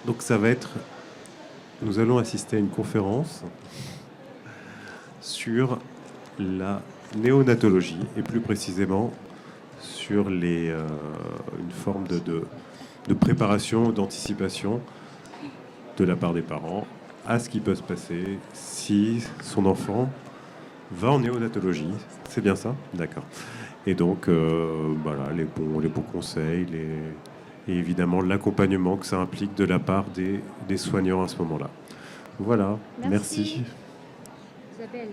Donc ça va être... Nous allons assister à une conférence sur la néonatologie et plus précisément sur une forme de préparation, d'anticipation de la part des parents à ce qui peut se passer si son enfant va en néonatologie. C'est bien ça? D'accord. Et donc, voilà, les bons conseils, et évidemment l'accompagnement que ça implique de la part des soignants à ce moment-là. Voilà, merci. Isabelle,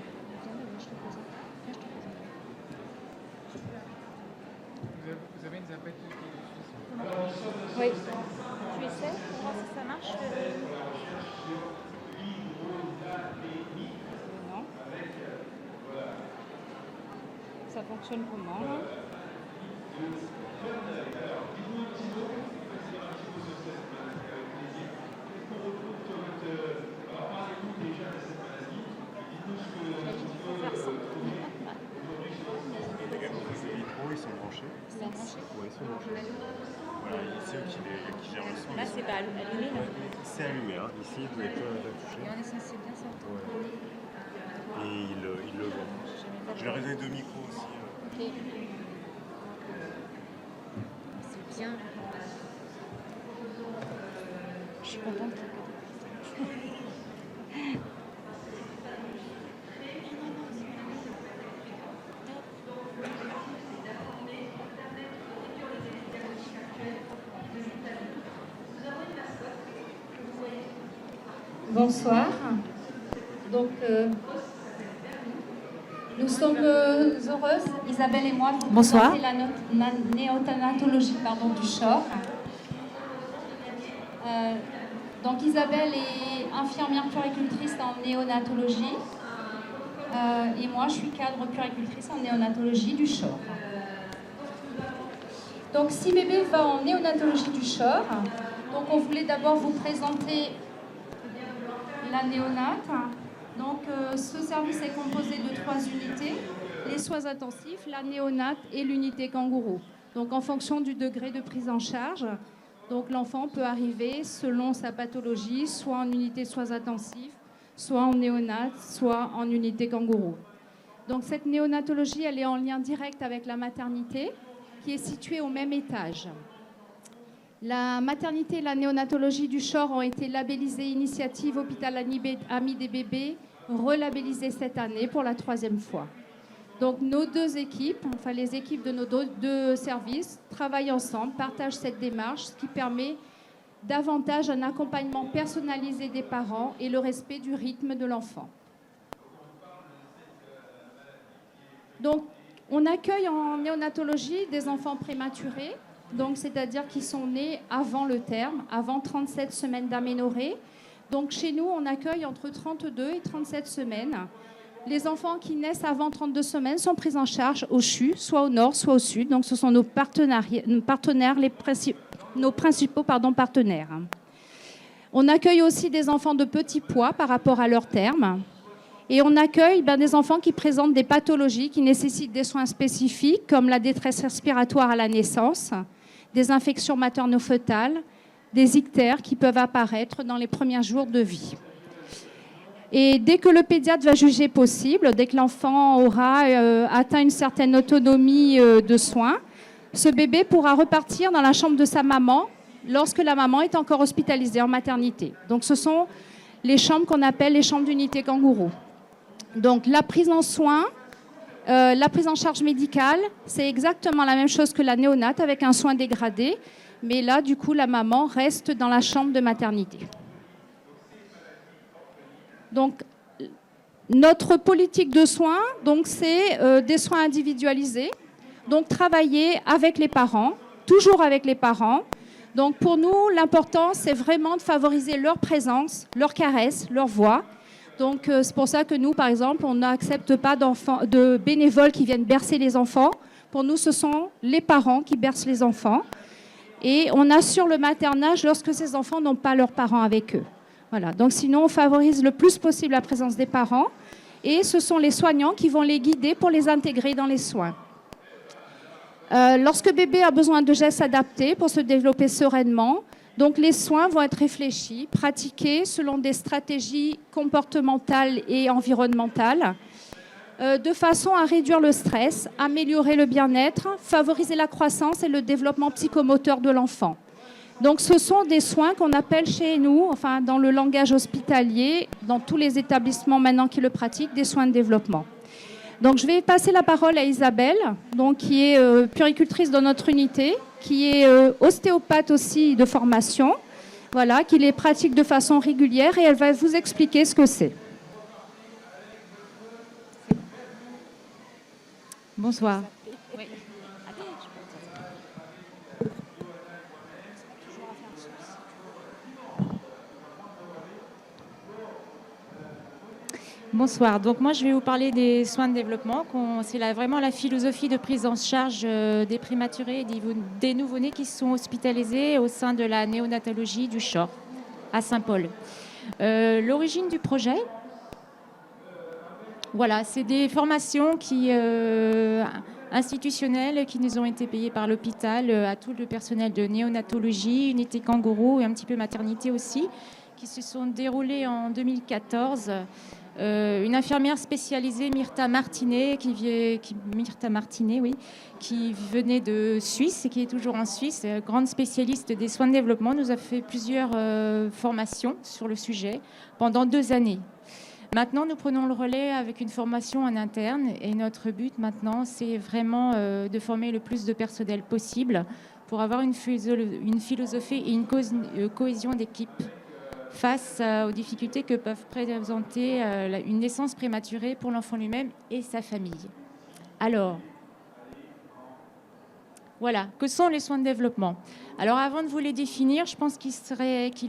Vous avez une zapette oui. Tu essaies pour voir si ça marche Non. Ça fonctionne comment là? Ils sont branchés. Ils sont branchés? Oui, ils sont branchés. Voilà, c'est eux qui gèrent le son. Là, c'est pas allumé, là. C'est allumé, hein. Ici, vous n'avez pas à toucher. Et on est censé bien s'entendre. Ouais. Et ils le voient. Je leur ai donné 2 micros aussi. Ok. C'est bien. Je suis contente qu'il y ait que des personnes. Bonsoir. Donc, nous sommes heureuses, Isabelle et moi, de vous Bonsoir. présenter la néonatologie du CHOR. Donc, Isabelle est infirmière puéricultrice en néonatologie et moi, je suis cadre puéricultrice en néonatologie du CHOR. Donc, si bébé va en néonatologie du CHOR, donc on voulait d'abord vous présenter la néonate. Donc, ce service est composé de 3 unités, les soins intensifs, la néonate et l'unité kangourou. Donc, en fonction du degré de prise en charge, donc l'enfant peut arriver selon sa pathologie, soit en unité de soins intensifs, soit en néonate, soit en unité kangourou. Donc, cette néonatologie, elle est en lien direct avec la maternité, qui est située au même étage. La maternité et la néonatologie du CHOR ont été labellisées Initiative Hôpital Ami des bébés, relabellisées cette année pour la 3e fois. Donc nos 2 équipes, enfin les équipes de nos 2 services, travaillent ensemble, partagent cette démarche, ce qui permet davantage un accompagnement personnalisé des parents et le respect du rythme de l'enfant. Donc on accueille en néonatologie des enfants prématurés, donc c'est-à-dire qui sont nés avant le terme, avant 37 semaines d'aménorrhée. Donc chez nous, on accueille entre 32 et 37 semaines. Les enfants qui naissent avant 32 semaines sont pris en charge au CHU, soit au nord, soit au sud. Donc ce sont nos principaux partenaires. On accueille aussi des enfants de petit poids par rapport à leur terme. Et on accueille des enfants qui présentent des pathologies qui nécessitent des soins spécifiques, comme la détresse respiratoire à la naissance, des infections materno-fœtales, des ictères qui peuvent apparaître dans les premiers jours de vie. Et dès que le pédiatre va juger possible, dès que l'enfant aura atteint une certaine autonomie de soins, ce bébé pourra repartir dans la chambre de sa maman lorsque la maman est encore hospitalisée en maternité. Donc ce sont les chambres qu'on appelle les chambres d'unité kangourou. Donc la prise en soins, la prise en charge médicale, c'est exactement la même chose que la néonate avec un soin dégradé. Mais là, du coup, la maman reste dans la chambre de maternité. Donc, notre politique de soins, c'est des soins individualisés. Donc, travailler avec les parents, toujours avec les parents. Donc, pour nous, l'important, c'est vraiment de favoriser leur présence, leur caresse, leur voix. Donc, c'est pour ça que nous, par exemple, on n'accepte pas de bénévoles qui viennent bercer les enfants. Pour nous, ce sont les parents qui bercent les enfants. Et on assure le maternage lorsque ces enfants n'ont pas leurs parents avec eux. Voilà. Donc sinon, on favorise le plus possible la présence des parents. Et ce sont les soignants qui vont les guider pour les intégrer dans les soins. Lorsque bébé a besoin de gestes adaptés pour se développer sereinement, Donc les soins vont être réfléchis, pratiqués selon des stratégies comportementales et environnementales, de façon à réduire le stress, améliorer le bien-être, favoriser la croissance et le développement psychomoteur de l'enfant. Donc ce sont des soins qu'on appelle chez nous, enfin dans le langage hospitalier, dans tous les établissements maintenant qui le pratiquent, des soins de développement. Donc je vais passer la parole à Isabelle, donc, qui est puéricultrice dans notre unité, qui est ostéopathe aussi de formation, voilà, qui les pratique de façon régulière et elle va vous expliquer ce que c'est. Bonsoir. Bonsoir. Donc moi, je vais vous parler des soins de développement. C'est vraiment la philosophie de prise en charge des prématurés et des nouveau-nés qui sont hospitalisés au sein de la néonatologie du CHOR à Saint-Paul. L'origine du projet, voilà, c'est des formations institutionnelles qui nous ont été payées par l'hôpital à tout le personnel de néonatologie, unité kangourou et un petit peu maternité aussi, qui se sont déroulées en 2014. Une infirmière spécialisée, Myrtha Martinet, qui venait de Suisse et qui est toujours en Suisse, grande spécialiste des soins de développement, nous a fait plusieurs formations sur le sujet pendant 2 années. Maintenant, nous prenons le relais avec une formation en interne et notre but maintenant, c'est vraiment de former le plus de personnel possible pour avoir une philosophie et une cohésion d'équipe face aux difficultés que peuvent présenter une naissance prématurée pour l'enfant lui-même et sa famille. Alors, voilà, que sont les soins de développement? Alors avant de vous les définir, je pense qu'il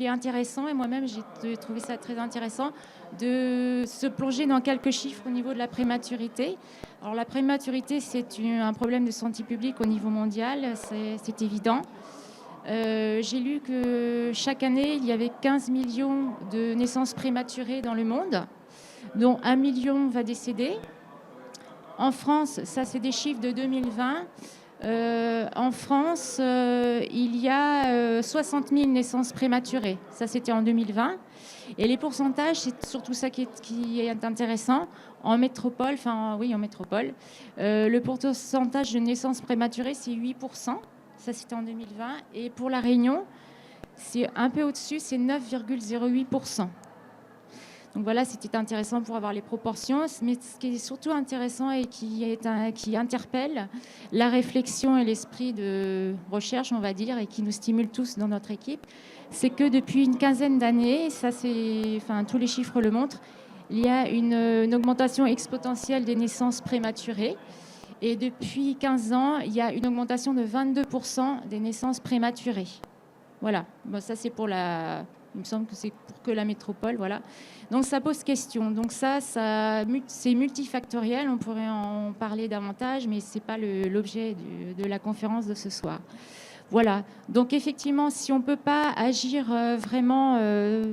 est intéressant, et moi-même j'ai trouvé ça très intéressant, de se plonger dans quelques chiffres au niveau de la prématurité. Alors la prématurité, c'est un problème de santé publique au niveau mondial, c'est évident. J'ai lu que chaque année, il y avait 15 millions de naissances prématurées dans le monde, dont 1 million va décéder. En France, ça c'est des chiffres de 2020. En France, il y a 60 000 naissances prématurées. Ça, c'était en 2020. Et les pourcentages, c'est surtout ça qui est intéressant. En métropole, le pourcentage de naissances prématurées, c'est 8%. Ça, c'était en 2020. Et pour La Réunion, c'est un peu au-dessus, c'est 9,08%. Donc voilà, c'était intéressant pour avoir les proportions. Mais ce qui est surtout intéressant et qui interpelle la réflexion et l'esprit de recherche, on va dire, et qui nous stimule tous dans notre équipe, c'est que depuis une quinzaine d'années, tous les chiffres le montrent, il y a une augmentation exponentielle des naissances prématurées. Et depuis 15 ans, il y a une augmentation de 22% des naissances prématurées. Voilà, bon, ça c'est pour il me semble que c'est pour que la métropole, voilà. Donc ça pose question. Donc c'est multifactoriel, on pourrait en parler davantage, mais ce n'est pas l'objet de la conférence de ce soir. Voilà, donc effectivement, si on ne peut pas agir vraiment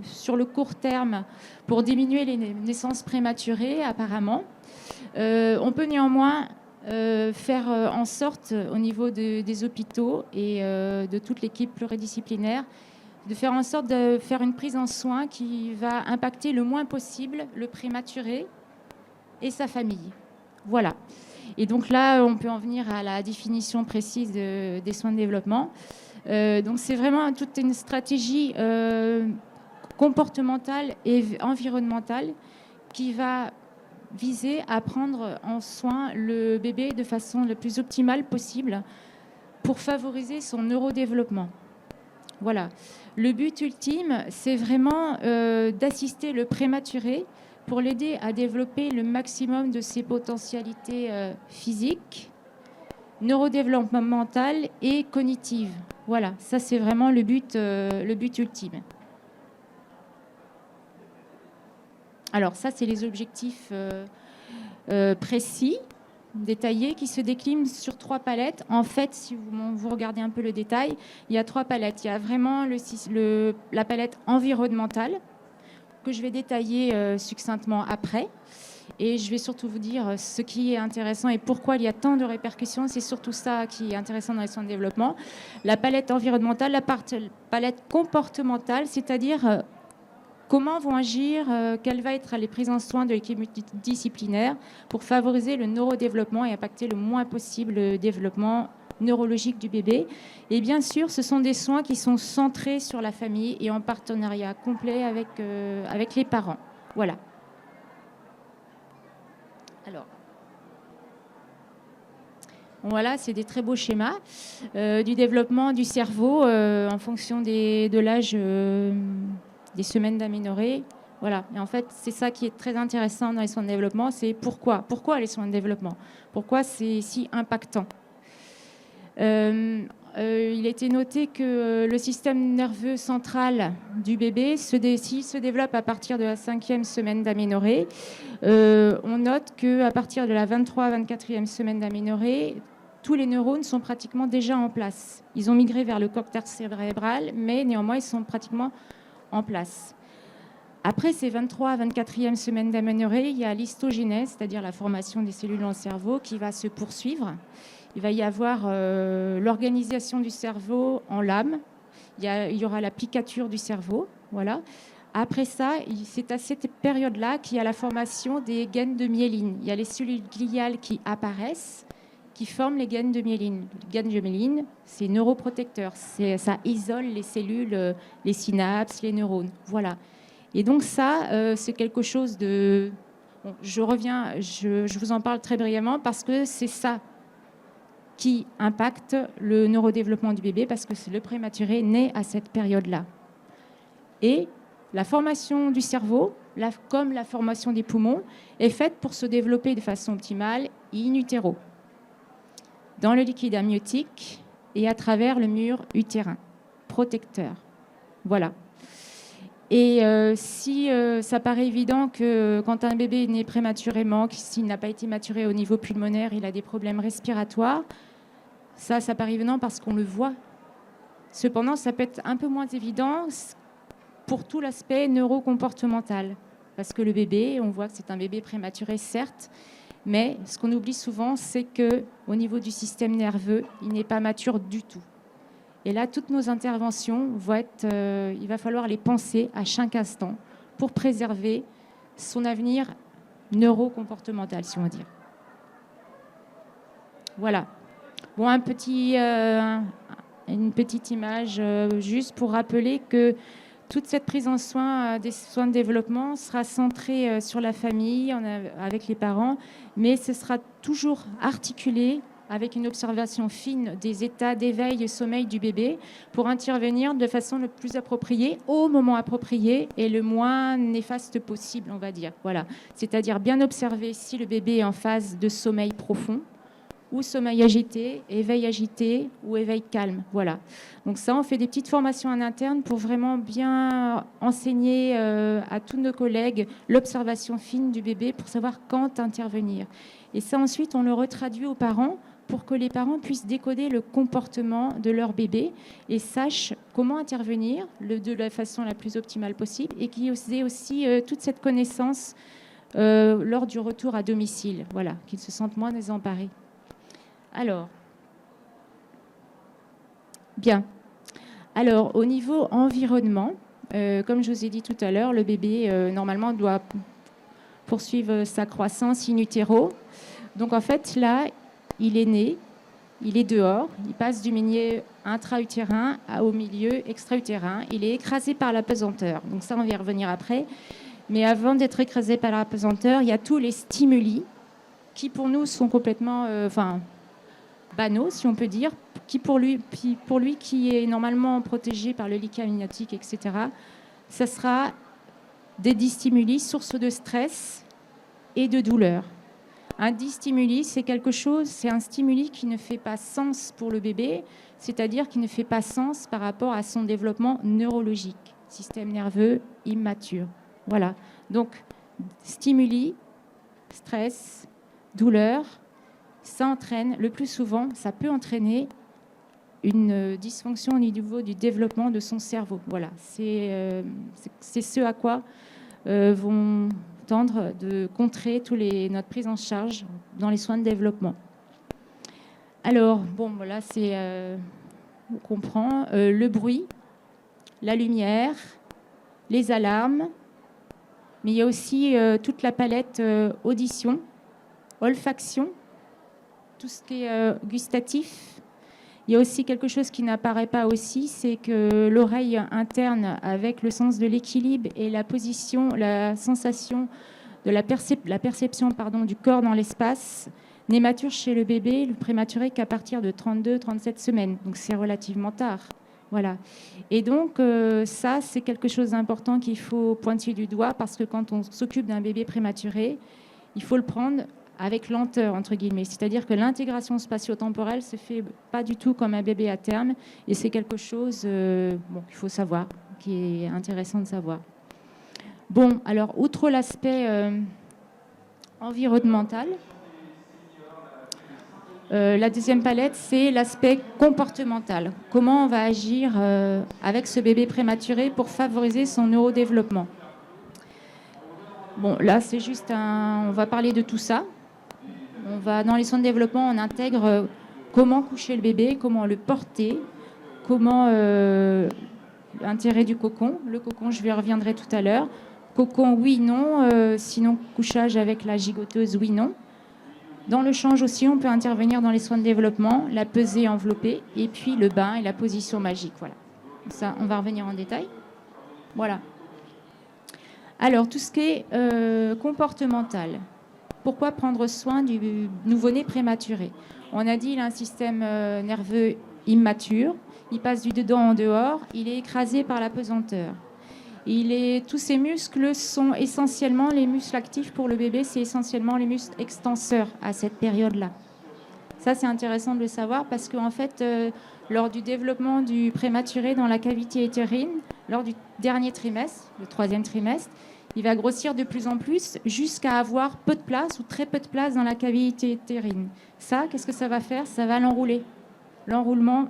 sur le court terme pour diminuer les naissances prématurées, apparemment, on peut néanmoins faire en sorte, au niveau des hôpitaux et de toute l'équipe pluridisciplinaire, de faire en sorte de faire une prise en soin qui va impacter le moins possible le prématuré et sa famille. Voilà. Et donc là, on peut en venir à la définition précise des soins de développement. Donc c'est vraiment toute une stratégie comportementale et environnementale qui va viser à prendre en soin le bébé de façon la plus optimale possible pour favoriser son neurodéveloppement. Voilà. Le but ultime, c'est vraiment d'assister le prématuré pour l'aider à développer le maximum de ses potentialités physiques, neurodéveloppementales et cognitives. Voilà, ça c'est vraiment le but ultime. Alors ça, c'est les objectifs précis, détaillés, qui se déclinent sur 3 palettes. En fait, si vous regardez un peu le détail, il y a 3 palettes. Il y a vraiment la palette environnementale, que je vais détailler succinctement après. Et je vais surtout vous dire ce qui est intéressant et pourquoi il y a tant de répercussions. C'est surtout ça qui est intéressant dans les soins de développement. La palette environnementale, la palette comportementale, c'est-à-dire comment vont agir, quelles vont être les prises en soin de l'équipe multidisciplinaire pour favoriser le neurodéveloppement et impacter le moins possible le développement neurologique du bébé. Et bien sûr, ce sont des soins qui sont centrés sur la famille et en partenariat complet avec les parents. Voilà. Alors, voilà, c'est des très beaux schémas du développement du cerveau en fonction de l'âge des semaines d'aménorrhée. Voilà. Et en fait, c'est ça qui est très intéressant dans les soins de développement, c'est pourquoi les soins de développement? Pourquoi c'est si impactant? Il a été noté que le système nerveux central du bébé s'il se développe à partir de la 5e semaine d'aménorrhée. On note qu'à partir de la 23-24e semaine d'aménorrhée, tous les neurones sont pratiquement déjà en place. Ils ont migré vers le cortex cérébral, mais néanmoins, ils sont pratiquement en place. Après ces 23 à 24e semaines d'aménorrhée, il y a l'histogénèse, c'est-à-dire la formation des cellules dans le cerveau, qui va se poursuivre. Il va y avoir l'organisation du cerveau en lame. Il y aura la piqûre du cerveau. Voilà. Après ça, c'est à cette période-là qu'il y a la formation des gaines de myéline. Il y a les cellules gliales qui apparaissent, qui forment les gaines de myéline. Les gaines de myéline, c'est neuroprotecteur. Ça isole les cellules, les synapses, les neurones. Voilà. Et donc ça, c'est quelque chose de... Bon, je vous en parle très brièvement parce que c'est ça qui impacte le neurodéveloppement du bébé parce que c'est le prématuré né à cette période-là. Et la formation du cerveau, comme la formation des poumons, est faite pour se développer de façon optimale in utero, dans le liquide amniotique et à travers le mur utérin protecteur. Voilà. Et si ça paraît évident que quand un bébé est né prématurément, s'il n'a pas été maturé au niveau pulmonaire, il a des problèmes respiratoires, ça paraît évident parce qu'on le voit. Cependant, ça peut être un peu moins évident pour tout l'aspect neurocomportemental. Parce que le bébé, on voit que c'est un bébé prématuré, certes, mais ce qu'on oublie souvent, c'est qu'au niveau du système nerveux, il n'est pas mature du tout. Et là, toutes nos interventions vont être, il va falloir les penser à chaque instant pour préserver son avenir neurocomportemental, si on veut dire. Voilà. Bon, une petite image juste pour rappeler que toute cette prise en soin des soins de développement sera centrée sur la famille, avec les parents, mais ce sera toujours articulé avec une observation fine des états d'éveil et sommeil du bébé pour intervenir de façon le plus appropriée, au moment approprié et le moins néfaste possible, on va dire. Voilà. C'est-à-dire bien observer si le bébé est en phase de sommeil profond, ou sommeil agité, éveil agité ou éveil calme. Voilà. Donc ça, on fait des petites formations en interne pour vraiment bien enseigner à tous nos collègues l'observation fine du bébé pour savoir quand intervenir. Et ça, ensuite, on le retraduit aux parents pour que les parents puissent décoder le comportement de leur bébé et sachent comment intervenir de la façon la plus optimale possible et qu'ils aient aussi toute cette connaissance lors du retour à domicile. Voilà, qu'ils se sentent moins désemparés. Alors, bien. Alors, au niveau environnement, comme je vous ai dit tout à l'heure, le bébé, normalement, doit poursuivre sa croissance in utero. Donc, en fait, là, il est né, il est dehors, il passe du milieu intra-utérin au milieu extra-utérin. Il est écrasé par la pesanteur. Donc, ça, on va y revenir après. Mais avant d'être écrasé par la pesanteur, il y a tous les stimuli qui, pour nous, sont complètement... banaux, si on peut dire, qui pour lui qui est normalement protégé par le liquide amniotique, etc., ça sera des distimuli, source de stress et de douleur. Un distimuli, c'est un stimuli qui ne fait pas sens pour le bébé, c'est-à-dire qui ne fait pas sens par rapport à son développement neurologique, système nerveux immature. Voilà. Donc, stimuli, stress, douleur, ça entraîne, le plus souvent, ça peut entraîner une dysfonction au niveau du développement de son cerveau. Voilà, c'est ce à quoi vont entendre, de contrer notre prise en charge dans les soins de développement. Alors, bon, là, c'est, on comprend, le bruit, la lumière, les alarmes, mais il y a aussi toute la palette audition, olfaction, tout ce qui est gustatif. Il y a aussi quelque chose qui n'apparaît pas aussi, c'est que l'oreille interne, avec le sens de l'équilibre et la position, la sensation de la perception du corps dans l'espace, n'est mature chez le bébé, le prématuré, qu'à partir de 32-37 semaines. Donc c'est relativement tard. Voilà. Et donc ça, c'est quelque chose d'important qu'il faut pointer du doigt, parce que quand on s'occupe d'un bébé prématuré, il faut le prendre avec lenteur, entre guillemets. C'est-à-dire que l'intégration spatio-temporelle se fait pas du tout comme un bébé à terme, et c'est quelque chose qu'il faut savoir, qui est intéressant de savoir. Bon, alors, outre l'aspect environnemental, la deuxième palette, c'est l'aspect comportemental. Comment on va agir avec ce bébé prématuré pour favoriser son neurodéveloppement. Bon, là, c'est juste on va parler de tout ça. Dans les soins de développement, on intègre comment coucher le bébé, comment le porter, comment l'intérêt du cocon. Le cocon, je y reviendrai tout à l'heure. Cocon, oui, non. Sinon, couchage avec la gigoteuse, oui, non. Dans le change aussi, on peut intervenir dans les soins de développement, la pesée enveloppée, et puis le bain et la position magique. Voilà. Ça, on va revenir en détail. Voilà. Alors, tout ce qui est comportemental. Pourquoi prendre soin du nouveau-né prématuré? On a dit qu'il a un système nerveux immature, il passe du dedans en dehors, il est écrasé par la pesanteur. Tous ses muscles sont essentiellement les muscles actifs pour le bébé, c'est essentiellement les muscles extenseurs à cette période-là. Ça, c'est intéressant de le savoir parce qu'en fait, lors du développement du prématuré dans la cavité utérine, lors du dernier trimestre, le 3e trimestre, il va grossir de plus en plus jusqu'à avoir peu de place ou très peu de place dans la cavité utérine. Ça, qu'est-ce que ça va faire? Ça va l'enrouler. L'enroulement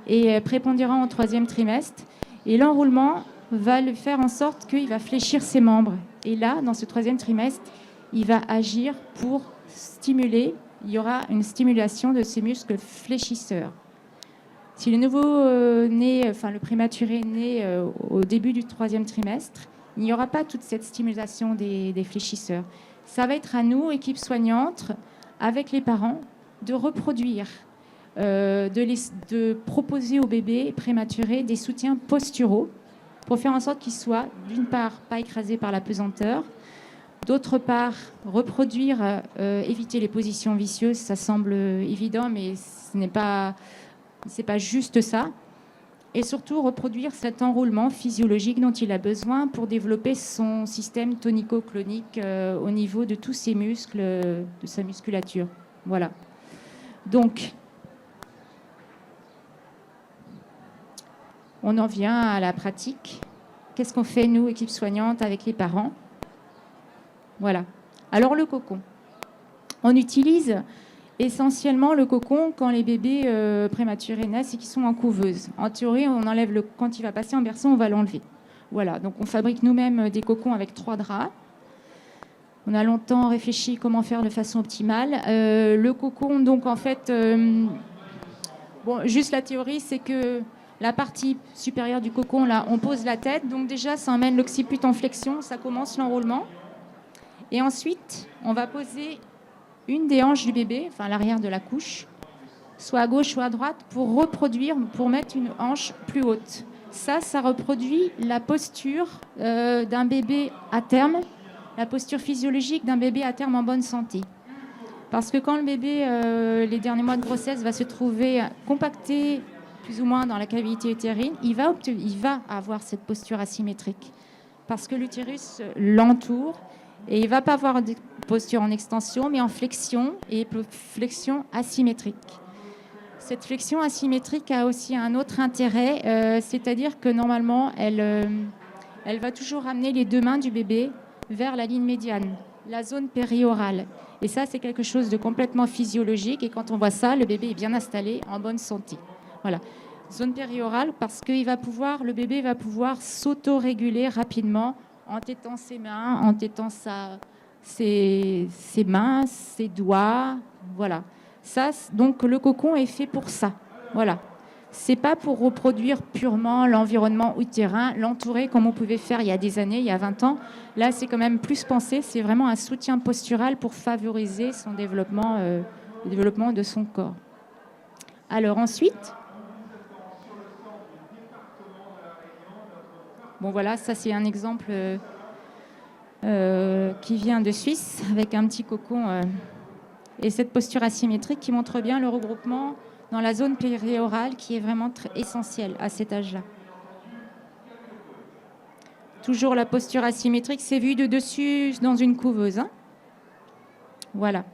est prépondérant au 3e trimestre. Et l'enroulement va le faire en sorte qu'il va fléchir ses membres. Et là, dans ce 3e trimestre, il va agir pour stimuler. Il y aura une stimulation de ces muscles fléchisseurs. Si le nouveau-né, le prématuré né au début du 3e trimestre, il n'y aura pas toute cette stimulation des fléchisseurs. Ça va être à nous, équipe soignante, avec les parents, de reproduire, de proposer au bébé prématuré des soutiens posturaux pour faire en sorte qu'il soit, d'une part, pas écrasé par la pesanteur, d'autre part, reproduire, éviter les positions vicieuses. Ça semble évident, mais ce n'est pas juste ça. Et surtout reproduire cet enroulement physiologique dont il a besoin pour développer son système tonico-clonique au niveau de tous ses muscles, de sa musculature. Voilà. Donc, on en vient à la pratique. Qu'est-ce qu'on fait, nous, équipe soignante, avec les parents? Voilà. Alors, le cocon. On utilise essentiellement le cocon quand les bébés prématurés naissent et qui sont en couveuse. En théorie, on enlève quand il va passer en berceau, on va l'enlever. Voilà, donc on fabrique nous-mêmes des cocons avec 3 draps. On a longtemps réfléchi comment faire de façon optimale. Le cocon, donc en fait, juste la théorie, c'est que la partie supérieure du cocon, là, on pose la tête. Donc déjà, ça emmène l'occiput en flexion, ça commence l'enroulement. Et ensuite, on va poser une des hanches du bébé, enfin l'arrière de la couche, soit à gauche, soit à droite, pour mettre une hanche plus haute. Ça reproduit la posture d'un bébé à terme, la posture physiologique d'un bébé à terme en bonne santé. Parce que quand le bébé, les derniers mois de grossesse, va se trouver compacté plus ou moins dans la cavité utérine, il va avoir cette posture asymétrique. Parce que l'utérus l'entoure. Et il ne va pas avoir de posture en extension, mais en flexion, et flexion asymétrique. Cette flexion asymétrique a aussi un autre intérêt, c'est-à-dire que normalement, elle va toujours ramener les 2 mains du bébé vers la ligne médiane, la zone périorale. Et ça, c'est quelque chose de complètement physiologique. Et quand on voit ça, le bébé est bien installé, en bonne santé. Voilà. Zone périorale, parce que le bébé va pouvoir s'auto-réguler rapidement en tétant ses mains, en tétant ses mains, ses doigts, voilà. Ça, donc le cocon est fait pour ça, voilà. C'est pas pour reproduire purement l'environnement utérin, l'entourer comme on pouvait faire il y a des années, il y a 20 ans. Là, c'est quand même plus pensé, c'est vraiment un soutien postural pour favoriser son développement, le développement de son corps. Alors ensuite, bon voilà, ça c'est un exemple qui vient de Suisse avec un petit cocon et cette posture asymétrique qui montre bien le regroupement dans la zone périorale qui est vraiment essentielle à cet âge-là. Toujours la posture asymétrique, c'est vu de dessus dans une couveuse. Hein. Voilà.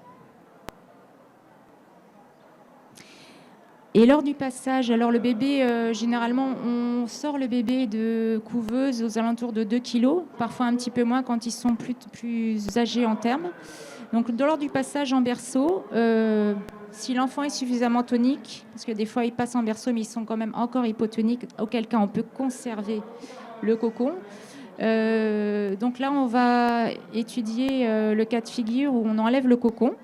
Et lors du passage, alors le bébé, généralement, on sort le bébé de couveuse aux alentours de 2 kg, parfois un petit peu moins quand ils sont plus âgés en termes. Donc lors du passage en berceau, si l'enfant est suffisamment tonique, parce que des fois ils passent en berceau mais ils sont quand même encore hypotoniques, auquel cas on peut conserver le cocon. Donc là on va étudier le cas de figure où on enlève le cocon.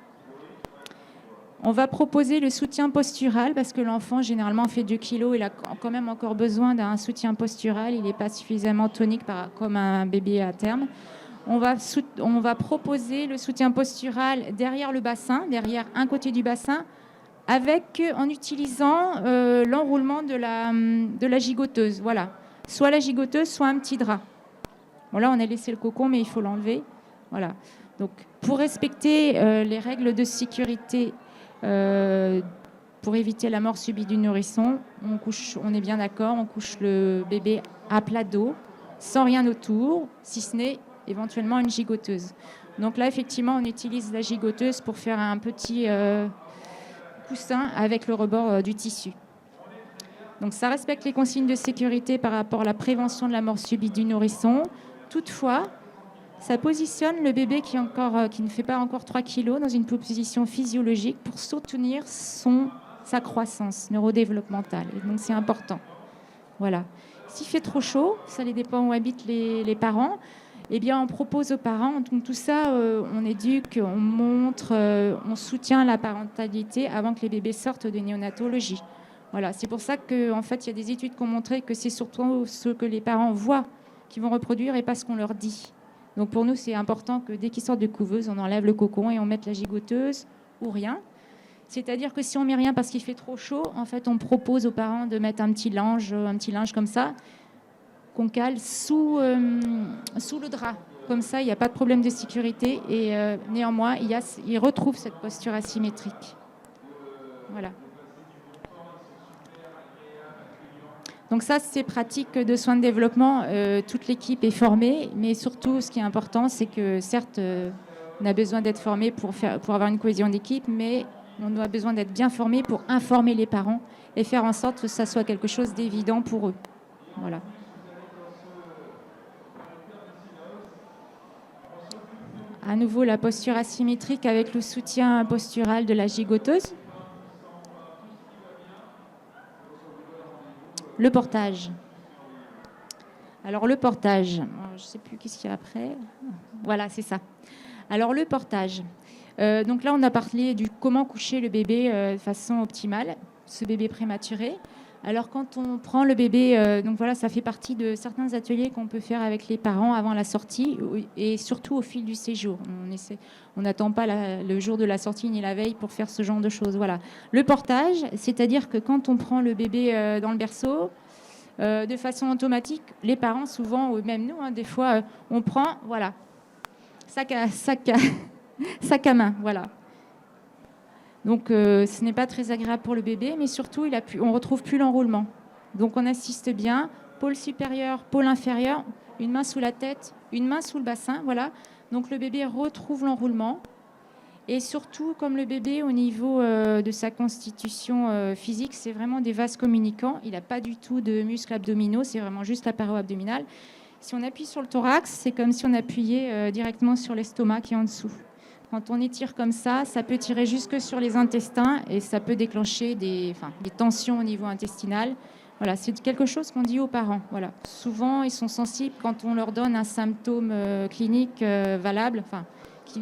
On va proposer le soutien postural parce que l'enfant généralement fait 2 kg, il a quand même encore besoin d'un soutien postural, il n'est pas suffisamment tonique comme un bébé à terme. On va proposer le soutien postural derrière le bassin, derrière un côté du bassin, en utilisant l'enroulement de la gigoteuse. Voilà. Soit la gigoteuse, soit un petit drap. Bon, là, on a laissé le cocon, mais il faut l'enlever. Voilà. Donc, pour respecter les règles de sécurité, pour éviter la mort subite du nourrisson, on est bien d'accord, on couche le bébé à plat dos, sans rien autour, si ce n'est éventuellement une gigoteuse. Donc là, effectivement, on utilise la gigoteuse pour faire un petit coussin avec le rebord du tissu. Donc ça respecte les consignes de sécurité par rapport à la prévention de la mort subite du nourrisson. Toutefois, ça positionne le bébé qui ne fait pas encore 3 kg dans une position physiologique pour soutenir sa croissance neurodéveloppementale. Et donc c'est important. Voilà. S'il fait trop chaud, ça dépend où habitent les parents, eh bien, on propose aux parents, donc tout ça, on éduque, on montre, on soutient la parentalité avant que les bébés sortent de néonatologie. Voilà, c'est pour ça qu'en fait, il y a des études qui ont montré que c'est surtout ce que les parents voient qui vont reproduire et pas ce qu'on leur dit. Donc pour nous, c'est important que dès qu'ils sortent de couveuse, on enlève le cocon et on mette la gigoteuse ou rien. C'est-à-dire que si on met rien parce qu'il fait trop chaud, en fait, on propose aux parents de mettre un petit linge comme ça, qu'on cale sous le drap. Comme ça, il n'y a pas de problème de sécurité et néanmoins, il retrouve cette posture asymétrique. Voilà. Donc ça, c'est pratique de soins de développement. Toute l'équipe est formée, mais surtout, ce qui est important, c'est que certes, on a besoin d'être formé pour avoir une cohésion d'équipe, mais on a besoin d'être bien formé pour informer les parents et faire en sorte que ça soit quelque chose d'évident pour eux. Voilà. À nouveau, la posture asymétrique avec le soutien postural de la gigoteuse. Le portage. Alors, le portage, je ne sais plus qu'est-ce qu'il y a après. Voilà, c'est ça. Alors, le portage. Donc là, on a parlé du comment coucher le bébé de façon optimale, ce bébé prématuré. Alors, quand on prend le bébé, donc voilà, ça fait partie de certains ateliers qu'on peut faire avec les parents avant la sortie et surtout au fil du séjour. On n'attend pas le jour de la sortie ni la veille pour faire ce genre de choses. Voilà. Le portage, c'est-à-dire que quand on prend le bébé dans le berceau, de façon automatique, les parents souvent, ou même nous, des fois, on prend, voilà, sac à main, voilà. Donc, ce n'est pas très agréable pour le bébé, mais surtout, on ne retrouve plus l'enroulement. Donc, on assiste bien, pôle supérieur, pôle inférieur, une main sous la tête, une main sous le bassin, voilà. Donc, le bébé retrouve l'enroulement. Et surtout, comme le bébé, au niveau de sa constitution physique, c'est vraiment des vases communicants. Il n'a pas du tout de muscles abdominaux, c'est vraiment juste la paroi abdominale. Si on appuie sur le thorax, c'est comme si on appuyait directement sur l'estomac qui est en dessous. Quand on étire comme ça peut tirer jusque sur les intestins et ça peut déclencher des tensions au niveau intestinal. Voilà, c'est quelque chose qu'on dit aux parents. Voilà. Souvent, ils sont sensibles quand on leur donne un symptôme clinique valable, enfin, qui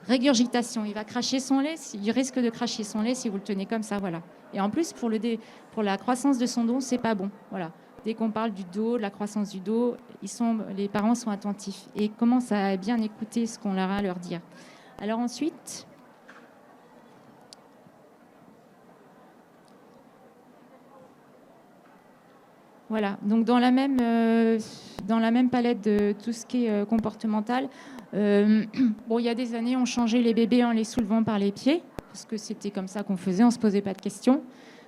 régurgitation. Il va cracher son lait, il risque de cracher son lait si vous le tenez comme ça, voilà. Et en plus, pour la croissance de son dos, c'est pas bon, voilà. Dès qu'on parle du dos, de la croissance du dos, les parents sont attentifs et commencent à bien écouter ce qu'on leur a à leur dire. Alors ensuite, voilà, donc dans la même palette de tout ce qui est comportemental, bon, il y a des années, on changeait les bébés en les soulevant par les pieds, parce que c'était comme ça qu'on faisait, on ne se posait pas de questions.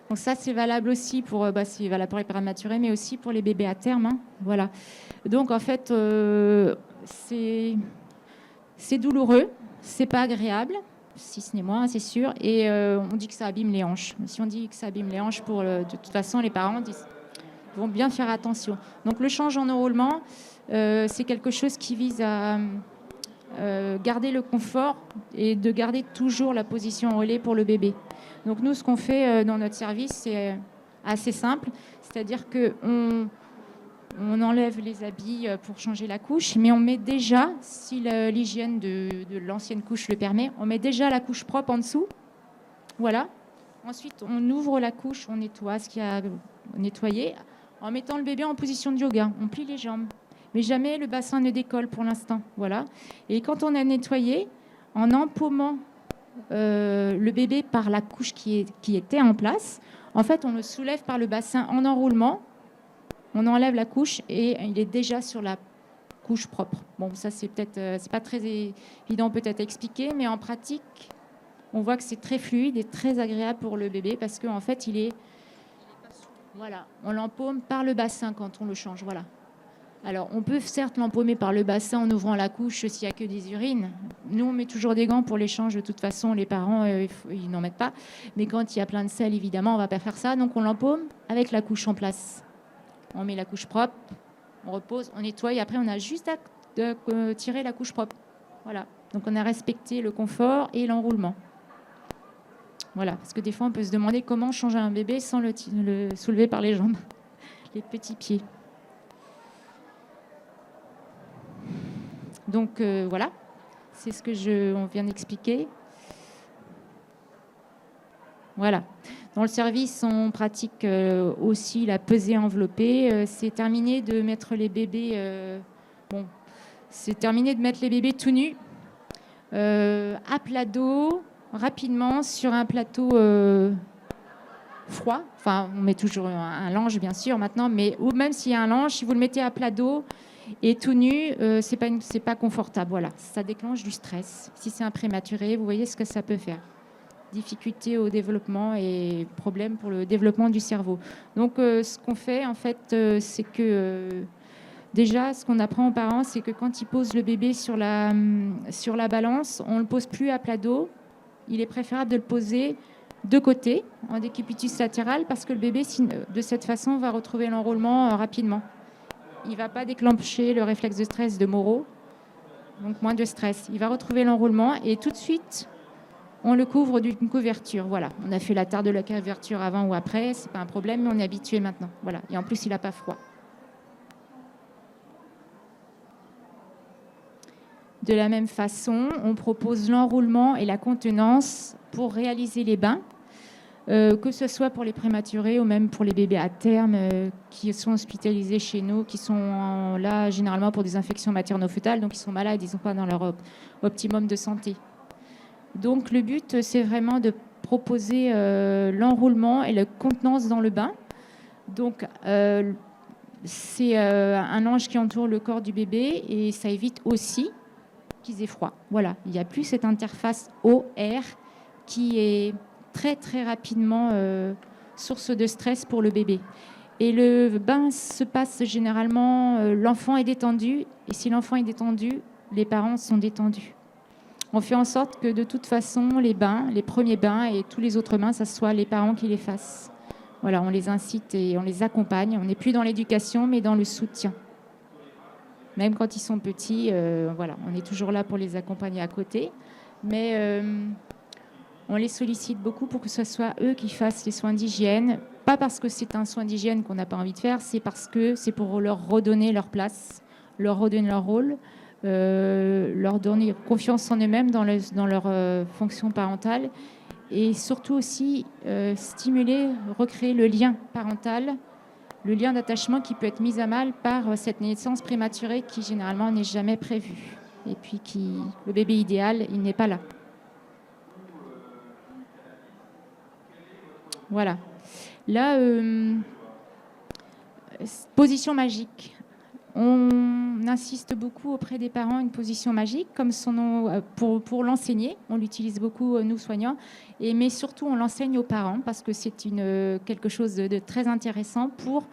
Donc ça, c'est valable aussi c'est valable pour les prématurés, mais aussi pour les bébés à terme. Hein, voilà. Donc en fait, c'est douloureux, c'est pas agréable, si ce n'est moi, c'est sûr, et on dit que ça abîme les hanches. Si on dit que ça abîme les hanches, de toute façon, les parents vont bien faire attention. Donc le change en enroulement, c'est quelque chose qui vise à garder le confort et de garder toujours la position enroulée pour le bébé. Donc nous, ce qu'on fait dans notre service, c'est assez simple, c'est-à-dire qu'on enlève les habits pour changer la couche, mais on met déjà, si l'hygiène de l'ancienne couche le permet, on met déjà la couche propre en dessous. Voilà. Ensuite, on ouvre la couche, on nettoie ce qu'il y a à nettoyer, en mettant le bébé en position de yoga. On plie les jambes, mais jamais le bassin ne décolle pour l'instant. Voilà. Et quand on a nettoyé, en empaumant le bébé par la couche qui était en place, en fait, on le soulève par le bassin en enroulement, on enlève la couche et il est déjà sur la couche propre. Bon, ça, c'est pas très évident peut-être à expliquer, mais en pratique, on voit que c'est très fluide et très agréable pour le bébé parce qu'en fait, voilà, on l'empaume par le bassin quand on le change, voilà. Alors, on peut certes l'empaumer par le bassin en ouvrant la couche s'il n'y a que des urines. Nous, on met toujours des gants pour l'échange. De toute façon, les parents, ils n'en mettent pas. Mais quand il y a plein de sel, évidemment, on ne va pas faire ça. Donc, on l'empaume avec la couche en place. On met la couche propre, on repose, on nettoie. Et après, on a juste à tirer la couche propre. Voilà. Donc, on a respecté le confort et l'enroulement. Voilà. Parce que des fois, on peut se demander comment changer un bébé sans le soulever par les jambes, les petits pieds. Donc voilà, c'est ce que on vient d'expliquer. Voilà. Dans le service, on pratique aussi la pesée enveloppée. C'est terminé de mettre les bébés. C'est terminé de mettre les bébés tout nus à plat dos, rapidement sur un plateau froid. Enfin, on met toujours un linge, bien sûr, maintenant, mais ou même s'il y a un linge, si vous le mettez à plat dos et tout nu, c'est pas confortable. Voilà, ça déclenche du stress. Si c'est un prématuré, vous voyez ce que ça peut faire. Difficulté au développement et problème pour le développement du cerveau. Donc, ce qu'on fait, en fait, c'est que déjà, ce qu'on apprend aux parents, c'est que quand ils posent le bébé sur la balance, on ne le pose plus à plat dos. Il est préférable de le poser de côté, en décubitus latéral, parce que le bébé, de cette façon, va retrouver l'enroulement rapidement. Il ne va pas déclencher le réflexe de stress de Moro, donc moins de stress. Il va retrouver l'enroulement et tout de suite, on le couvre d'une couverture. Voilà, on a fait la tare de la couverture avant ou après, c'est pas un problème, mais on est habitué maintenant. Voilà, et en plus, il n'a pas froid. De la même façon, on propose l'enroulement et la contenance pour réaliser les bains, que ce soit pour les prématurés ou même pour les bébés à terme qui sont hospitalisés chez nous, qui sont là généralement pour des infections materno-fœtales, donc ils sont malades, ils ne sont pas dans leur optimum de santé. Donc le but, c'est vraiment de proposer l'enroulement et la contenance dans le bain. Donc c'est un linge qui entoure le corps du bébé et ça évite aussi qu'ils aient froid. Voilà, il n'y a plus cette interface eau-air qui est très très rapidement source de stress pour le bébé. Et le bain se passe généralement, l'enfant est détendu, et si l'enfant est détendu, les parents sont détendus. On fait en sorte que de toute façon, les bains, les premiers bains et tous les autres bains, ça soit les parents qui les fassent. Voilà, on les incite et on les accompagne. On n'est plus dans l'éducation, mais dans le soutien. Même quand ils sont petits, voilà, on est toujours là pour les accompagner à côté. Mais on les sollicite beaucoup pour que ce soit eux qui fassent les soins d'hygiène pas parce que c'est un soin d'hygiène qu'on n'a pas envie de faire, c'est parce que c'est pour leur redonner leur place, leur redonner leur rôle, leur donner confiance en eux-mêmes dans leur fonction parentale et surtout aussi stimuler, recréer le lien parental, le lien d'attachement qui peut être mis à mal par cette naissance prématurée qui généralement n'est jamais prévue. Et puis le bébé idéal, il n'est pas là. Voilà. Là, position magique. On insiste beaucoup auprès des parents une position magique, comme son nom, pour l'enseigner. On l'utilise beaucoup, nous soignants, mais surtout on l'enseigne aux parents parce que c'est quelque chose de très intéressant pour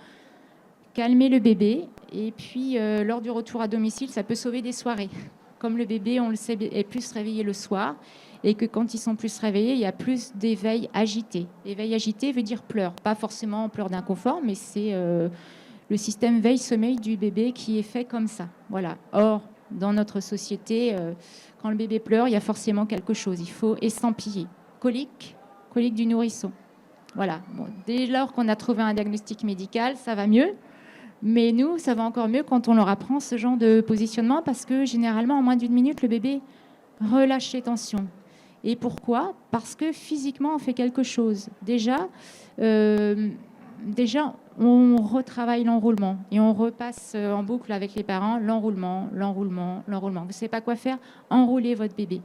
calmer le bébé. Et puis, lors du retour à domicile, ça peut sauver des soirées. Comme le bébé, on le sait, est plus réveillé le soir et que quand ils sont plus réveillés, il y a plus d'éveil agité. Éveil agité veut dire pleurs. Pas forcément pleurs d'inconfort, mais c'est le système veille-sommeil du bébé qui est fait comme ça. Voilà. Or, dans notre société, quand le bébé pleure, il y a forcément quelque chose. Il faut estampiller. Colique du nourrisson. Voilà. Bon, dès lors qu'on a trouvé un diagnostic médical, ça va mieux. Mais nous, ça va encore mieux quand on leur apprend ce genre de positionnement parce que généralement, en moins d'une minute, le bébé relâche ses tensions. Et pourquoi ? Parce que physiquement, on fait quelque chose. Déjà, on retravaille l'enroulement et on repasse en boucle avec les parents l'enroulement. Vous ne savez pas quoi faire ? Enroulez votre bébé.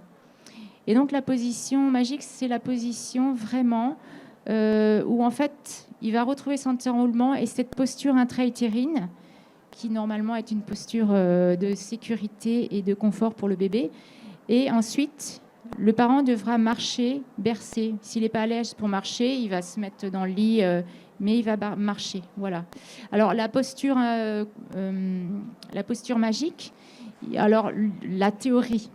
Et donc, la position magique, c'est la position vraiment où, en fait, il va retrouver son enroulement et cette posture intra-utérine, qui normalement est une posture de sécurité et de confort pour le bébé. Et ensuite, le parent devra marcher, bercer. S'il n'est pas à l'aise pour marcher, il va se mettre dans le lit, mais il va marcher. Voilà. Alors, la posture magique, alors la théorie.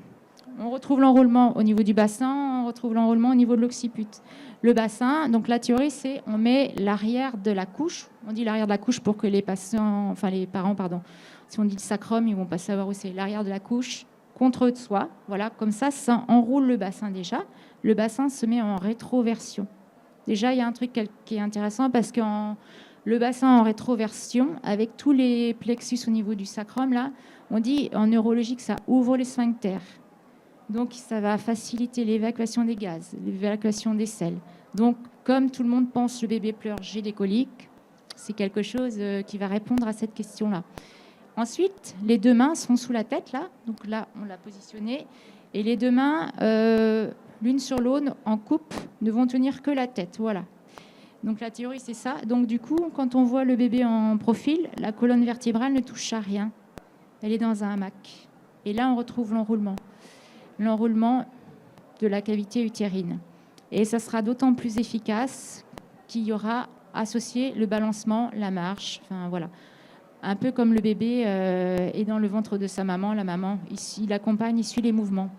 On retrouve l'enroulement au niveau du bassin, on retrouve l'enroulement au niveau de l'occiput. Le bassin, donc la théorie, c'est on met l'arrière de la couche. On dit l'arrière de la couche pour que les parents, si on dit le sacrum, ils ne vont pas savoir où c'est. L'arrière de la couche contre soi. Voilà, comme ça enroule le bassin déjà. Le bassin se met en rétroversion. Déjà, il y a un truc qui est intéressant parce que le bassin en rétroversion, avec tous les plexus au niveau du sacrum, là, on dit en neurologie que ça ouvre les sphincters. Donc, ça va faciliter l'évacuation des gaz, l'évacuation des selles. Donc, comme tout le monde pense, le bébé pleure, j'ai des coliques, c'est quelque chose qui va répondre à cette question-là. Ensuite, les deux mains sont sous la tête, là. Donc là, on l'a positionné. Et les deux mains, l'une sur l'autre, en coupe, ne vont tenir que la tête. Voilà. Donc, la théorie, c'est ça. Donc, du coup, quand on voit le bébé en profil, la colonne vertébrale ne touche à rien. Elle est dans un hamac. Et là, on retrouve l'enroulement de la cavité utérine. Et ça sera d'autant plus efficace qu'il y aura associé le balancement, la marche, enfin voilà. Un peu comme le bébé est dans le ventre de sa maman, la maman, il l'accompagne, il suit les mouvements.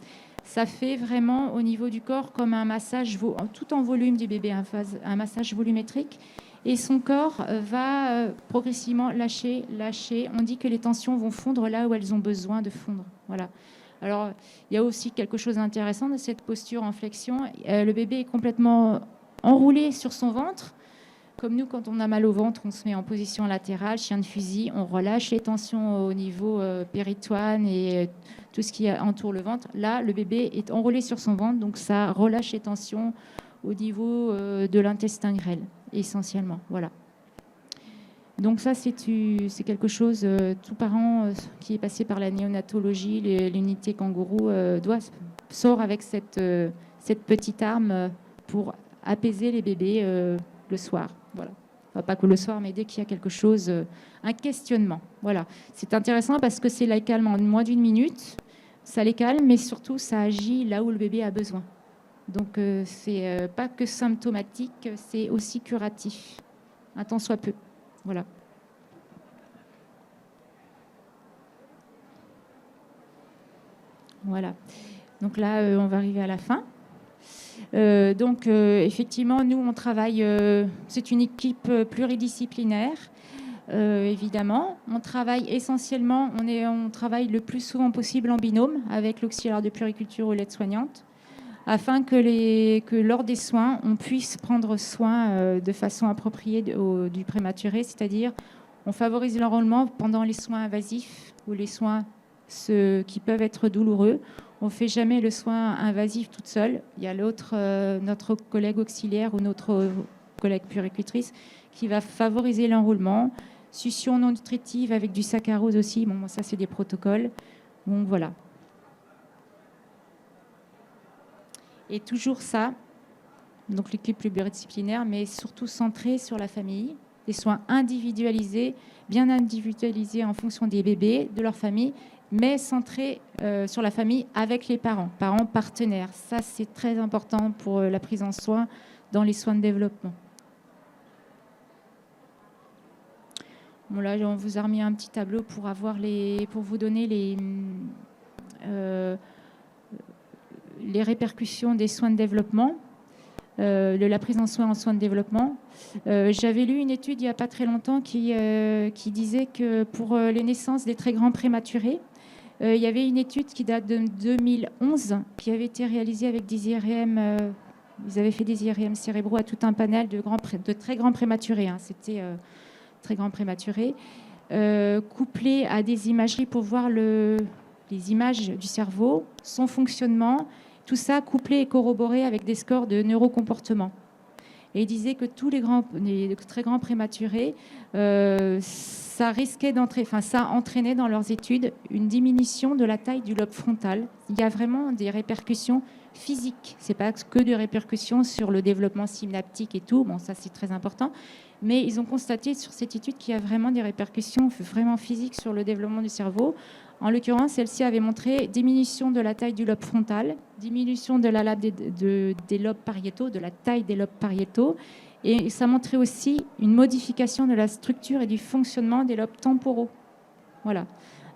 Ça fait vraiment au niveau du corps comme un massage, tout en volume du bébé, un massage volumétrique. Et son corps va progressivement lâcher. On dit que les tensions vont fondre là où elles ont besoin de fondre. Voilà. Alors, il y a aussi quelque chose d'intéressant de cette posture en flexion. Le bébé est complètement enroulé sur son ventre. Comme nous, quand on a mal au ventre, on se met en position latérale, chien de fusil. On relâche les tensions au niveau péritoine et tout ce qui entoure le ventre. Là, le bébé est enroulé sur son ventre, donc ça relâche les tensions au niveau de l'intestin grêle, essentiellement. Voilà. Donc ça, c'est quelque chose, tout parent qui est passé par la néonatologie, l'unité kangourou, sort avec cette petite arme pour apaiser les bébés le soir. Voilà. Enfin, pas que le soir, mais dès qu'il y a quelque chose, un questionnement. Voilà. C'est intéressant parce que c'est la calme en moins d'une minute. Ça les calme, mais surtout, ça agit là où le bébé a besoin. Donc, c'est pas que symptomatique, c'est aussi curatif, un tant soit peu. Voilà. Voilà. Donc là, on va arriver à la fin. Effectivement, nous, on travaille... c'est une équipe pluridisciplinaire, évidemment. On travaille essentiellement... On travaille le plus souvent possible en binôme avec l'auxiliaire de puériculture ou l'aide-soignante, afin que lors des soins, on puisse prendre soin de façon appropriée du prématuré, c'est-à-dire on favorise l'enrôlement pendant les soins invasifs ou les soins qui peuvent être douloureux. On ne fait jamais le soin invasif toute seule. Il y a notre collègue auxiliaire ou notre collègue puéricultrice qui va favoriser l'enroulement. Succion non nutritive avec du saccharose aussi. Bon, ça, c'est des protocoles. Donc, voilà. Et toujours ça, donc l'équipe pluridisciplinaire, mais surtout centrée sur la famille. Des soins individualisés, bien individualisés en fonction des bébés, de leur famille, mais centrés sur la famille avec les parents partenaires. Ça, c'est très important pour la prise en soin dans les soins de développement. Bon, là, on vous a remis un petit tableau pour vous donner les répercussions des soins de développement, de la prise en soins de développement. J'avais lu une étude il n'y a pas très longtemps qui disait que pour les naissances des très grands prématurés, il y avait une étude qui date de 2011 qui avait été réalisée avec des IRM. Ils avaient fait des IRM cérébraux à tout un panel de très grands prématurés. C'était très grands prématurés, couplés à des imageries pour voir les images du cerveau, son fonctionnement, tout ça couplé et corroboré avec des scores de neurocomportement. Et il disait que tous les très grands prématurés, ça entraînait dans leurs études une diminution de la taille du lobe frontal. Il y a vraiment des répercussions physiques. C'est pas que des répercussions sur le développement synaptique et tout. Bon, ça c'est très important. Mais ils ont constaté sur cette étude qu'il y a vraiment des répercussions vraiment physiques sur le développement du cerveau. En l'occurrence, celle-ci avait montré diminution de la taille du lobe frontal, diminution de des lobes pariétaux, de la taille des lobes pariétaux. Et ça montrait aussi une modification de la structure et du fonctionnement des lobes temporaux. Voilà.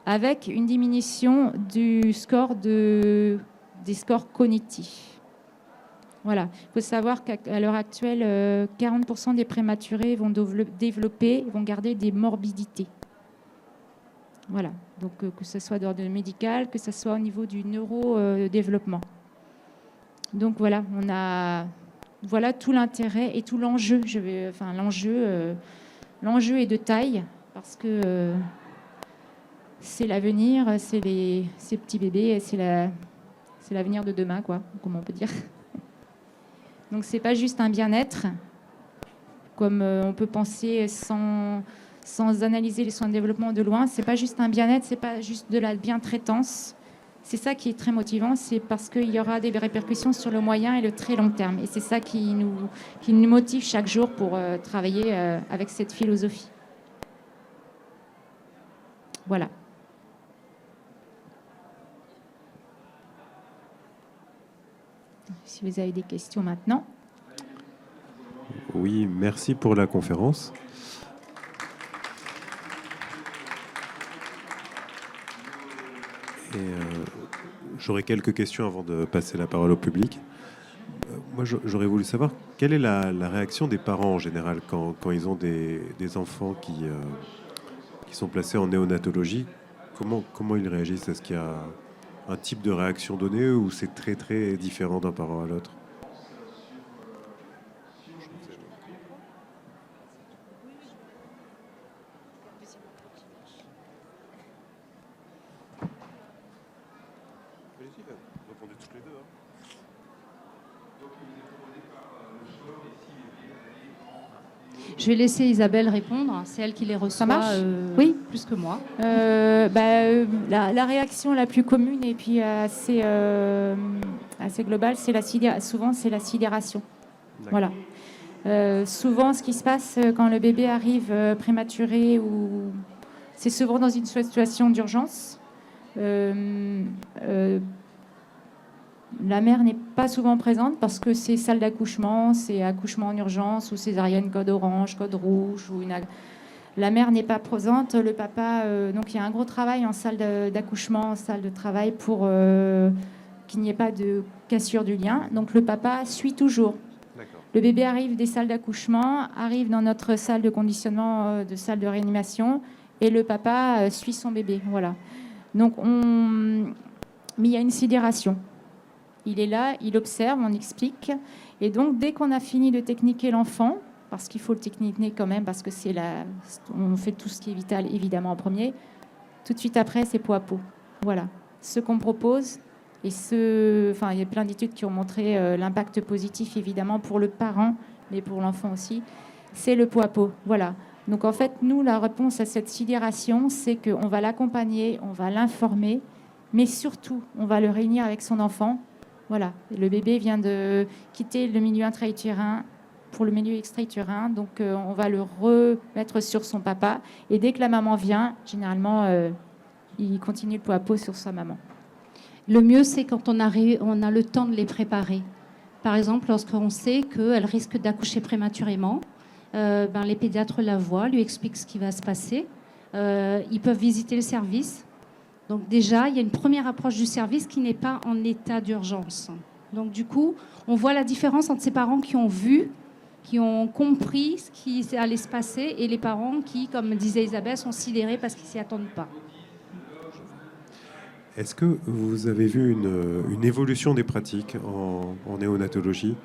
Avec une diminution des scores cognitifs. Voilà. Il faut savoir qu'à l'heure actuelle, 40% des prématurés vont garder des morbidités. Voilà. Donc, que ce soit d'ordre médical, que ce soit au niveau du neurodéveloppement. Donc, voilà, voilà tout l'intérêt et tout l'enjeu. L'enjeu est de taille parce que c'est l'avenir, c'est ces petits bébés, c'est l'avenir de demain, quoi, comment on peut dire. Donc, c'est pas juste un bien-être, comme on peut penser sans analyser les soins de développement de loin. C'est pas juste un bien-être, c'est pas juste de la bien-traitance. C'est ça qui est très motivant, c'est parce qu'il y aura des répercussions sur le moyen et le très long terme. Et c'est ça qui nous motive chaque jour pour travailler avec cette philosophie. Voilà. Si vous avez des questions maintenant. Oui, merci pour la conférence. Et j'aurais quelques questions avant de passer la parole au public. Moi, j'aurais voulu savoir quelle est la réaction des parents en général quand ils ont des enfants qui sont placés en néonatologie. Comment ils réagissent? Est-ce qu'il y a un type de réaction donnée ou c'est très très différent d'un parent à l'autre? Je vais laisser Isabelle répondre. C'est elle qui les reçoit. Ça marche Oui, plus que moi. La réaction la plus commune et puis assez globale, souvent c'est la sidération. Voilà. Souvent, ce qui se passe quand le bébé arrive prématuré, c'est souvent dans une situation d'urgence. La mère n'est pas souvent présente parce que c'est salle d'accouchement, c'est accouchement en urgence ou césarienne code orange, code rouge. La mère n'est pas présente, le papa... donc il y a un gros travail en salle d'accouchement, en salle de travail pour qu'il n'y ait pas de cassure du lien. Donc le papa suit toujours. Le bébé arrive des salles d'accouchement, arrive dans notre salle de conditionnement, de salle de réanimation, et le papa suit son bébé. Voilà. Donc mais il y a une sidération. Il est là, il observe, on explique. Et donc, dès qu'on a fini de techniquer l'enfant, parce qu'il faut le techniquer quand même, parce que on fait tout ce qui est vital, évidemment, en premier, tout de suite après, c'est peau à peau. Voilà. Ce qu'on propose, et il y a plein d'études qui ont montré l'impact positif, évidemment, pour le parent, mais pour l'enfant aussi, c'est le peau à peau. Voilà. Donc, en fait, nous, la réponse à cette sidération, c'est qu'on va l'accompagner, on va l'informer, mais surtout, on va le réunir avec son enfant. Voilà. Le bébé vient de quitter le milieu intra-utérin pour le milieu extra-utérin, donc on va le remettre sur son papa. Et dès que la maman vient, généralement, il continue le peau à peau sur sa maman. Le mieux, c'est quand on a le temps de les préparer. Par exemple, lorsqu'on sait qu'elle risque d'accoucher prématurément, les pédiatres la voient, lui expliquent ce qui va se passer. Ils peuvent visiter le service. Donc déjà, il y a une première approche du service qui n'est pas en état d'urgence. Donc du coup, on voit la différence entre ces parents qui ont vu, qui ont compris ce qui allait se passer, et les parents qui, comme disait Isabelle, sont sidérés parce qu'ils ne s'y attendent pas. Est-ce que vous avez vu une évolution des pratiques en néonatologie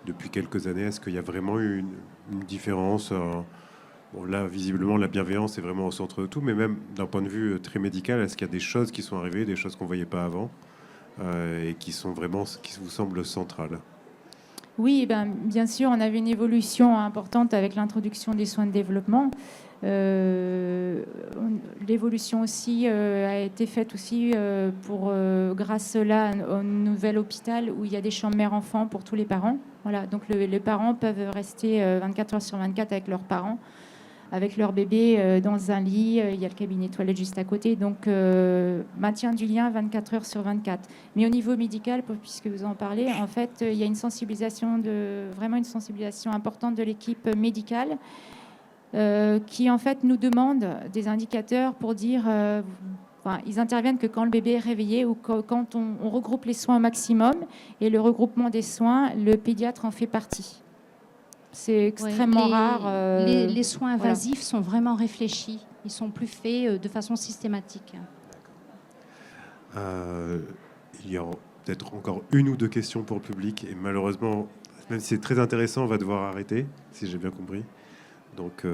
depuis quelques années? Est-ce qu'il y a vraiment eu une différence? Bon, là, visiblement, la bienveillance est vraiment au centre de tout, mais même d'un point de vue très médical, est-ce qu'il y a des choses qui sont arrivées, des choses qu'on ne voyait pas avant, et qui vous semblent centrales? Oui, bien sûr, on avait une évolution importante avec l'introduction des soins de développement. L'évolution aussi a été faite aussi grâce là au nouvel hôpital où il y a des chambres mère-enfant pour tous les parents. Voilà, donc les parents peuvent rester 24 heures sur 24 avec leurs parents, avec leur bébé dans un lit. Il y a le cabinet toilette juste à côté. Donc, maintien du lien 24 heures sur 24. Mais au niveau médical, puisque vous en parlez, en fait, il y a vraiment une sensibilisation importante de l'équipe médicale qui, en fait, nous demande des indicateurs pour dire... ils interviennent que quand le bébé est réveillé ou quand on regroupe les soins au maximum. Et le regroupement des soins, le pédiatre en fait partie. C'est extrêmement rare. Les soins invasifs sont vraiment réfléchis. Ils sont plus faits de façon systématique. Il y a peut-être encore une ou deux questions pour le public. Et malheureusement, même si c'est très intéressant, on va devoir arrêter, si j'ai bien compris. Donc,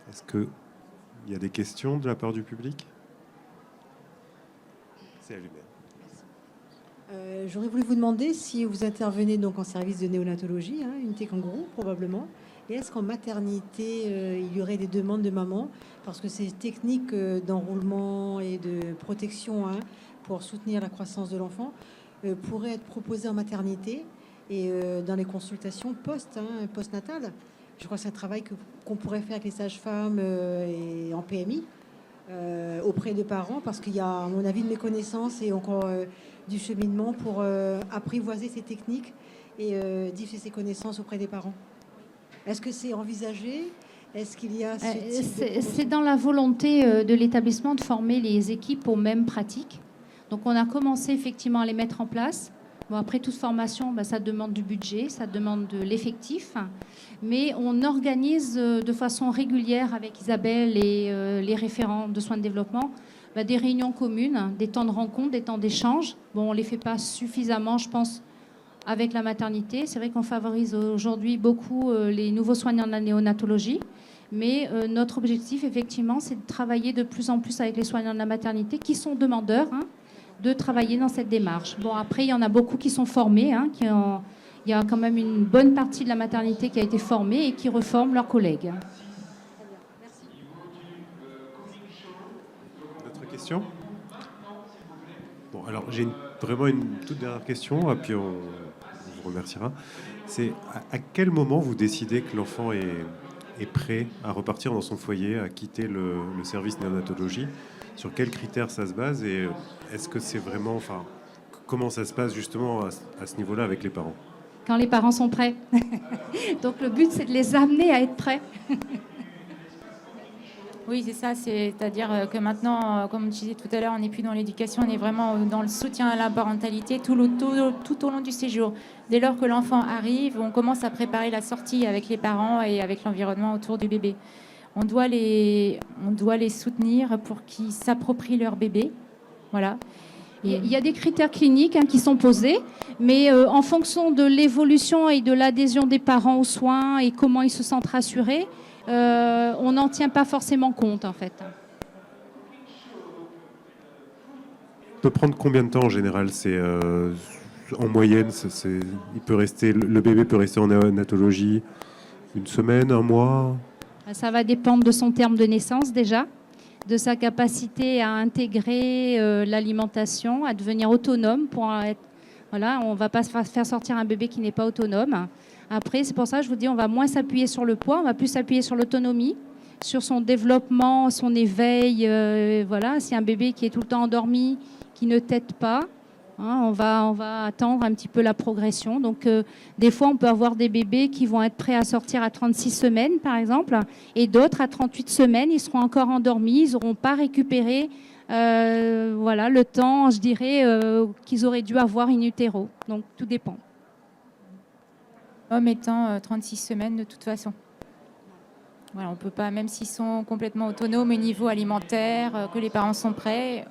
est-ce qu'il y a des questions de la part du public? C'est allumé. J'aurais voulu vous demander si vous intervenez donc en service de néonatologie, unité kangourou probablement, et est-ce qu'en maternité il y aurait des demandes de maman, parce que ces techniques d'enroulement et de protection pour soutenir la croissance de l'enfant pourraient être proposées en maternité et dans les consultations postnatales. Je crois que c'est un travail qu'on pourrait faire avec les sages-femmes et en PMI auprès des parents, parce qu'il y a, à mon avis, une méconnaissance et encore du cheminement pour apprivoiser ces techniques et diffuser ces connaissances auprès des parents. Est-ce que c'est envisagé? Est-ce qu'il y a c'est dans la volonté de l'établissement de former les équipes aux mêmes pratiques. Donc on a commencé effectivement à les mettre en place. Bon, après, toute formation, ça demande du budget, ça demande de l'effectif. Mais on organise de façon régulière avec Isabelle et les référents de soins de développement des réunions communes, des temps de rencontre, des temps d'échange. Bon, on ne les fait pas suffisamment, je pense, avec la maternité. C'est vrai qu'on favorise aujourd'hui beaucoup les nouveaux soignants de la néonatologie. Mais notre objectif, effectivement, c'est de travailler de plus en plus avec les soignants de la maternité qui sont demandeurs de travailler dans cette démarche. Bon, après, il y en a beaucoup qui sont formés, il y a quand même une bonne partie de la maternité qui a été formée et qui reforment leurs collègues. Merci. D'autres questions? Bon, alors j'ai vraiment une toute dernière question, et puis on vous remerciera. C'est à quel moment vous décidez que l'enfant est prêt à repartir dans son foyer, à quitter le service néonatologie? Sur quels critères ça se base et est-ce que c'est vraiment, comment ça se passe justement à ce niveau-là avec les parents? Quand les parents sont prêts. Donc le but, c'est de les amener à être prêts. Oui, c'est ça. C'est-à-dire que maintenant, comme je disais tout à l'heure, on n'est plus dans l'éducation, on est vraiment dans le soutien à la parentalité tout au long du séjour. Dès lors que l'enfant arrive, on commence à préparer la sortie avec les parents et avec l'environnement autour du bébé. On doit les soutenir pour qu'ils s'approprient leur bébé. Voilà. Il y a des critères cliniques qui sont posés, mais en fonction de l'évolution et de l'adhésion des parents aux soins et comment ils se sentent rassurés, on n'en tient pas forcément compte en fait. Ça peut prendre combien de temps en général? C'est en moyenne, le bébé peut rester en néonatologie une semaine, un mois? Ça va dépendre de son terme de naissance déjà, de sa capacité à intégrer l'alimentation, à devenir autonome. Voilà, on ne va pas faire sortir un bébé qui n'est pas autonome. Après, c'est pour ça que je vous dis, on va moins s'appuyer sur le poids, on va plus s'appuyer sur l'autonomie, sur son développement, son éveil. Voilà, si un bébé qui est tout le temps endormi, qui ne tète pas, on va attendre un petit peu la progression. Donc, des fois, on peut avoir des bébés qui vont être prêts à sortir à 36 semaines, par exemple, et d'autres à 38 semaines, ils seront encore endormis, ils n'auront pas récupéré voilà, le temps, je dirais, qu'ils auraient dû avoir in utero. Donc, tout dépend. Homme étant 36 semaines de toute façon. Voilà, on peut pas, même s'ils sont complètement autonomes au niveau alimentaire, que les parents sont prêts,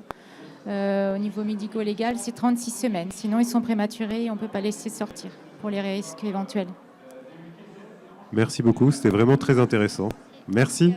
au niveau médico-légal, c'est 36 semaines. Sinon, ils sont prématurés et on ne peut pas laisser sortir pour les risques éventuels. Merci beaucoup, c'était vraiment très intéressant. Merci.